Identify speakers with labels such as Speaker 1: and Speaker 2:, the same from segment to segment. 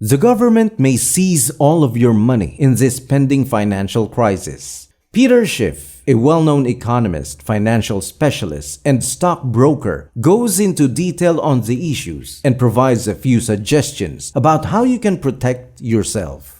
Speaker 1: The government may seize all of your money in this pending financial crisis. Peter Schiff, a well-known economist, financial specialist, and stockbroker, goes into detail on the issues and provides a few suggestions about how you can protect yourself.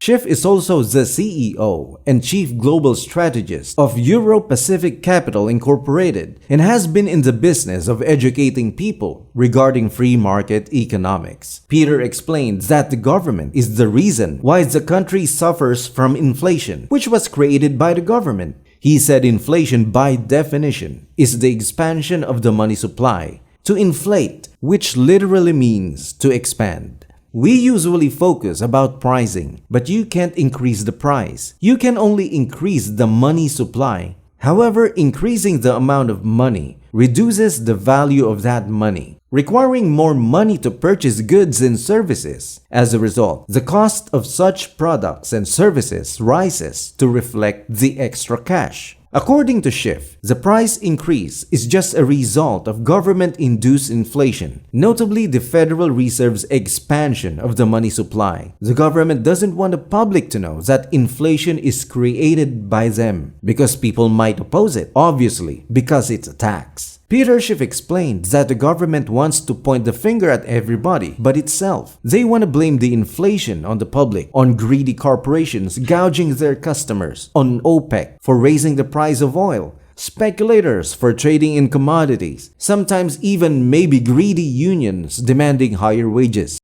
Speaker 1: Schiff is also the CEO and Chief Global Strategist of Euro-Pacific Capital Incorporated and has been in the business of educating people regarding free market economics. Peter explains that the government is the reason why the country suffers from inflation, which was created by the government. He said inflation by definition is the expansion of the money supply. To inflate, which literally means to expand. We usually focus about pricing, but you can't increase the price. You can only increase the money supply. However, increasing the amount of money reduces the value of that money, requiring more money to purchase goods and services. As a result, the cost of such products and services rises to reflect the extra cash. According to Schiff, the price increase is just a result of government-induced inflation, notably the Federal Reserve's expansion of the money supply. The government doesn't want the public to know that inflation is created by them because people might oppose it, obviously, because it's a tax. Peter Schiff explained that the government wants to point the finger at everybody but itself. They want to blame the inflation on the public, on greedy corporations gouging their customers, on OPEC for raising the price of oil, speculators for trading in commodities, sometimes even maybe greedy unions demanding higher wages.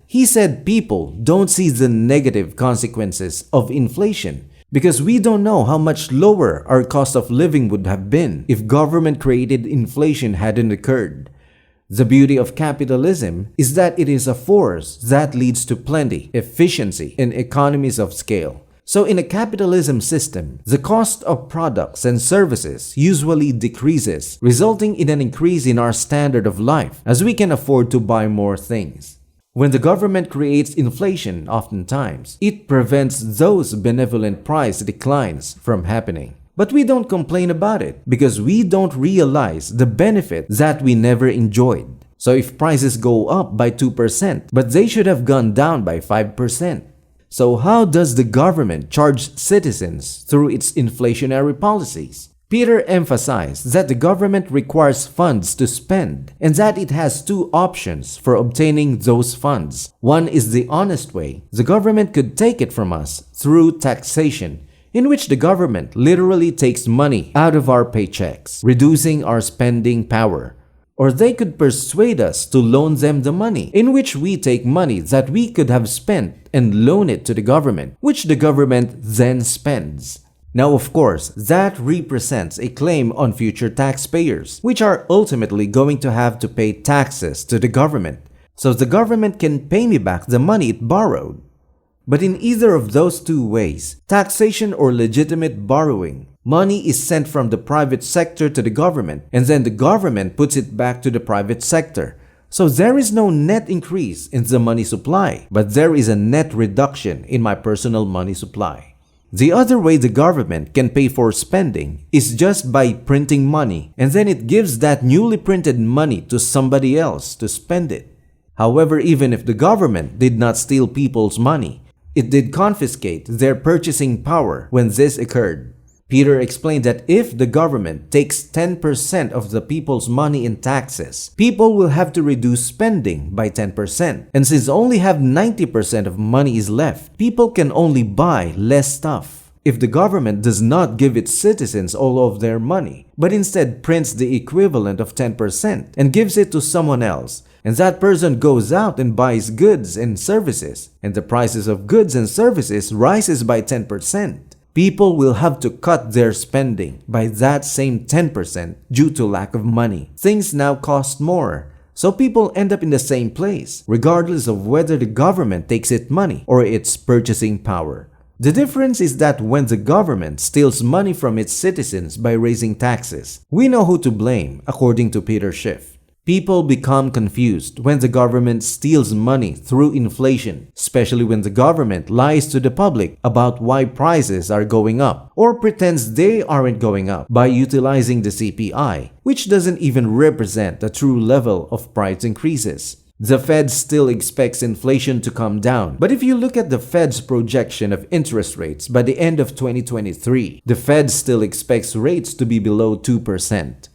Speaker 1: He said people don't see the negative consequences of inflation because we don't know how much lower our cost of living would have been if government-created inflation hadn't occurred. The beauty of capitalism is that it is a force that leads to plenty, efficiency, and economies of scale. So in a capitalism system, the cost of products and services usually decreases, resulting in an increase in our standard of life as we can afford to buy more things. When the government creates inflation, oftentimes, it prevents those benevolent price declines from happening. But we don't complain about it because we don't realize the benefit that we never enjoyed. So if prices go up by 2%, but they should have gone down by 5%. So how does the government charge citizens through its inflationary policies? Peter emphasized that the government requires funds to spend and that it has two options for obtaining those funds. One is the honest way. The government could take it from us through taxation, in which the government literally takes money out of our paychecks, reducing our spending power. Or they could persuade us to loan them the money, in which we take money that we could have spent and loan it to the government, which the government then spends. Now, of course, that represents a claim on future taxpayers, which are ultimately going to have to pay taxes to the government, so the government can pay me back the money it borrowed. But in either of those two ways, taxation or legitimate borrowing, money is sent from the private sector to the government, and then the government puts it back to the private sector. So there is no net increase in the money supply, but there is a net reduction in my personal money supply. The other way the government can pay for spending is just by printing money, and then it gives that newly printed money to somebody else to spend it. However, even if the government did not steal people's money, it did confiscate their purchasing power when this occurred. Peter explained that if the government takes 10% of the people's money in taxes, people will have to reduce spending by 10%. And since only have 90% of money is left, people can only buy less stuff. If the government does not give its citizens all of their money, but instead prints the equivalent of 10% and gives it to someone else, and that person goes out and buys goods and services, and the prices of goods and services rises by 10%, people will have to cut their spending by that same 10% due to lack of money. Things now cost more, so people end up in the same place, regardless of whether the government takes its money or its purchasing power. The difference is that when the government steals money from its citizens by raising taxes, we know who to blame, according to Peter Schiff. People become confused when the government steals money through inflation, especially when the government lies to the public about why prices are going up or pretends they aren't going up by utilizing the CPI, which doesn't even represent the true level of price increases. The Fed still expects inflation to come down, but if you look at the Fed's projection of interest rates by the end of 2023, the Fed still expects rates to be below 2%.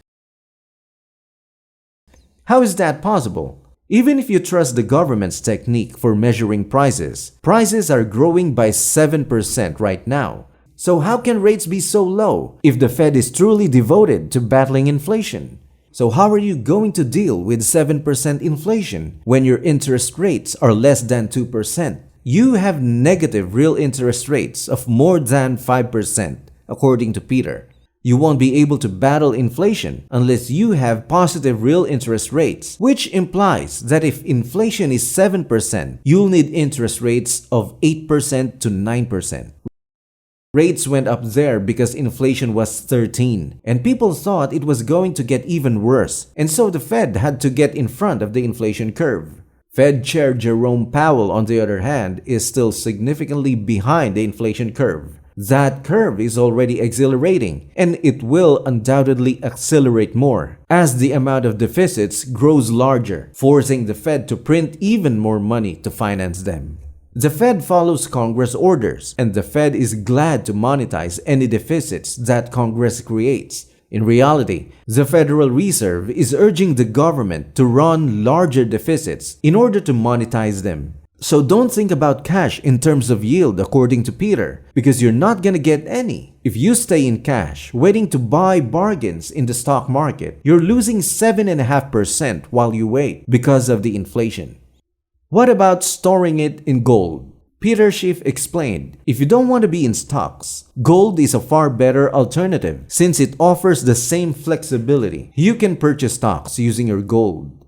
Speaker 1: How is that possible? Even if you trust the government's technique for measuring prices, prices are growing by 7% right now. So how can rates be so low if the Fed is truly devoted to battling inflation? So how are you going to deal with 7% inflation when your interest rates are less than 2%? You have negative real interest rates of more than 5%, according to Peter. You won't be able to battle inflation unless you have positive real interest rates, which implies that if inflation is 7%, you'll need interest rates of 8% to 9%. Rates went up there because inflation was 13, and people thought it was going to get even worse, and so the Fed had to get in front of the inflation curve. Fed Chair Jerome Powell, on the other hand, is still significantly behind the inflation curve. That curve is already accelerating, and it will undoubtedly accelerate more as the amount of deficits grows larger, forcing the Fed to print even more money to finance them. The Fed follows Congress orders, and the Fed is glad to monetize any deficits that Congress creates. In reality, the Federal Reserve is urging the government to run larger deficits in order to monetize them. So don't think about cash in terms of yield, according to Peter, because you're not gonna get any. If you stay in cash, waiting to buy bargains in the stock market, you're losing 7.5% while you wait because of the inflation. What about storing it in gold? Peter Schiff explained, if you don't want to be in stocks, gold is a far better alternative since it offers the same flexibility. You can purchase stocks using your gold.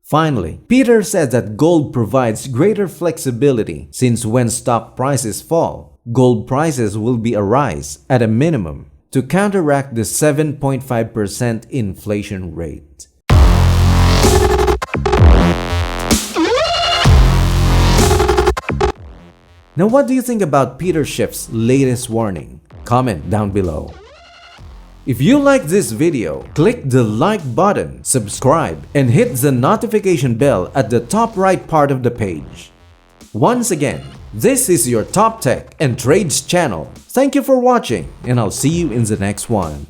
Speaker 1: Finally, Peter says that gold provides greater flexibility since when stock prices fall, gold prices will be a rise at a minimum to counteract the 7.5% inflation rate. Now, what do you think about Peter Schiff's latest warning? Comment down below. If you like this video, click the like button, subscribe, and hit the notification bell at the top right part of the page. Once again, this is your Top Tech and Trades channel. Thank you for watching, and I'll see you in the next one.